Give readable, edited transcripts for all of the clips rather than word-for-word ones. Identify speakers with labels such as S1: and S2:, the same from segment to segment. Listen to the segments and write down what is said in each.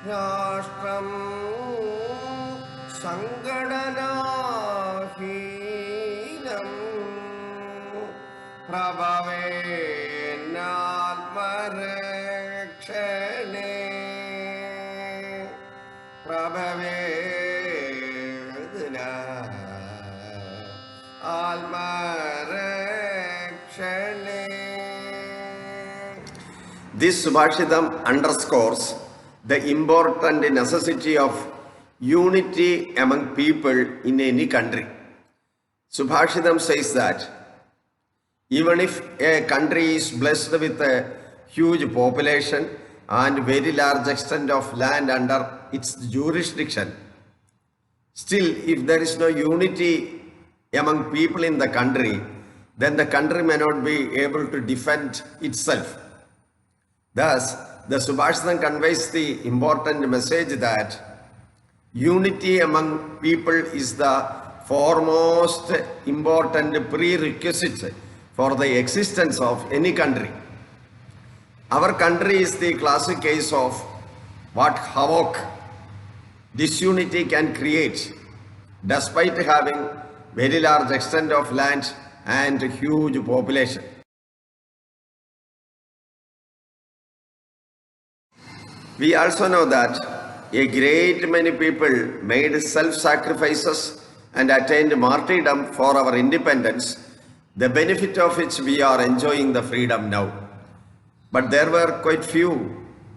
S1: രാഷ്ട്രം സങ്കടനാഹീനം പ്രഭവേന്നാത്മരക്ഷണേ പ്രഭവേദന ആത്മരക്ഷണേ. This Subhashitam underscores the important necessity of unity among people in any country. Subhashitam says that even if a country is blessed with a huge population and very large extent of land under its jurisdiction, still if there is no unity among people in the country, then the country may not be able to defend itself. Thus, the Subhashitam conveys the important message that unity among people is the foremost important prerequisite for the existence of any country. Our country is the classic case of what havoc disunity can create despite having very large extent of land and huge population. We also know that a great many people made self-sacrifices and attained martyrdom for our independence, the benefit of which we are enjoying the freedom now. But there were quite few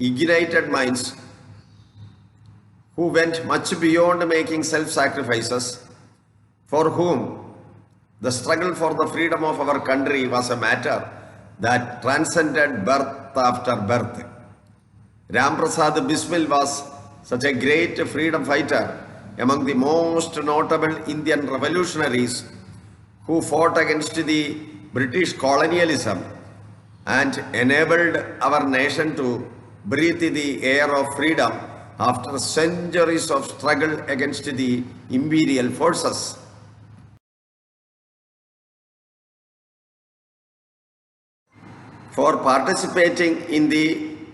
S1: ignited minds who went much beyond making self-sacrifices, for whom the struggle for the freedom of our country was a matter that transcended birth after birth. Ram Prasad Bismil was such a great freedom fighter, among the most notable Indian revolutionaries who fought against the British colonialism and enabled our nation to breathe the air of freedom after centuries of struggle against the imperial forces. For participating in the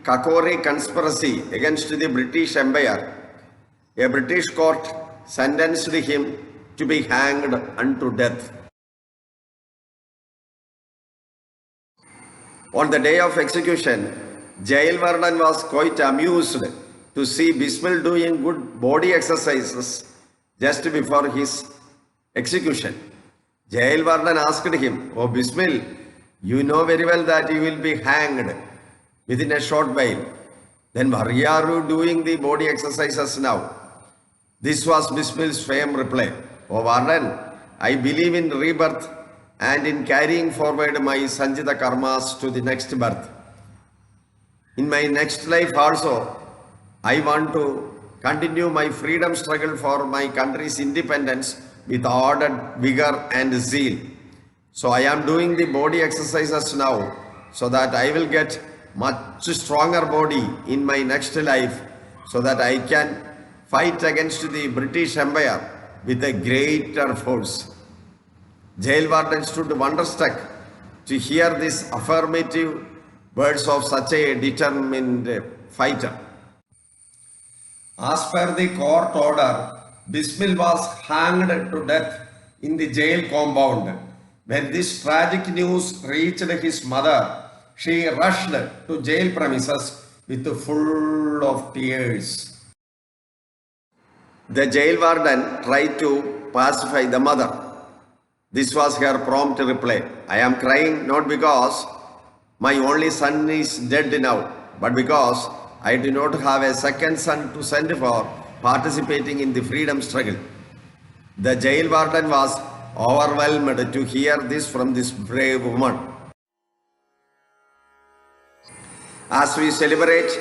S1: Kakori conspiracy against the British Empire, a British court sentenced him to be hanged unto death. On the day of execution, jail warden was quite amused to see Bismil doing good body exercises just before his execution. Jail warden asked him, "Oh Bismil, you know very well that you will be hanged within a short while. Then why are you doing the body exercises now?" This was Bismil's famous reply, "Oh warden, I believe in rebirth and in carrying forward my Sanjita karmas to the next birth. In my next life also, I want to continue my freedom struggle for my country's independence with ardor, vigor and zeal. So I am doing the body exercises now so that I will get much stronger body in my next life so that I can fight against the British Empire with a greater force." Jail warden stood wonderstruck to hear these affirmative words of such a determined fighter. As per the court order, Bismil was hanged to death in the jail compound. When this tragic news reached his mother, she rushed to jail premises with full of tears. The jail warden tried to pacify the mother. This was her prompt reply, "I am crying not because my only son is dead now, but because I do not have a second son to send for participating in the freedom struggle." The jail warden was overwhelmed to hear this from this brave woman. As we celebrate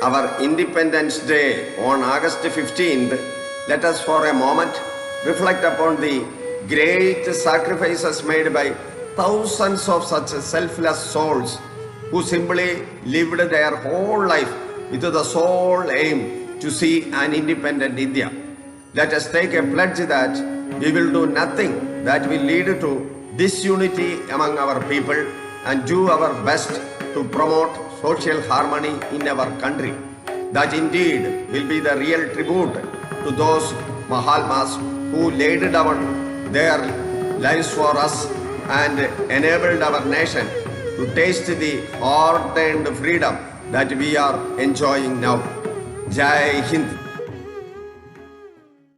S1: our Independence Day on August 15th, let us for a moment reflect upon the great sacrifices made by thousands of such selfless souls who simply lived their whole life with the sole aim to see an independent India. Let us take a pledge that we will do nothing that will lead to disunity among our people and do our best to promote social harmony in our country. that indeed will be the real tribute to those Mahatmas who laid down their lives for us and enabled our nation to taste the hard-earned freedom that we are enjoying now. Jai Hind.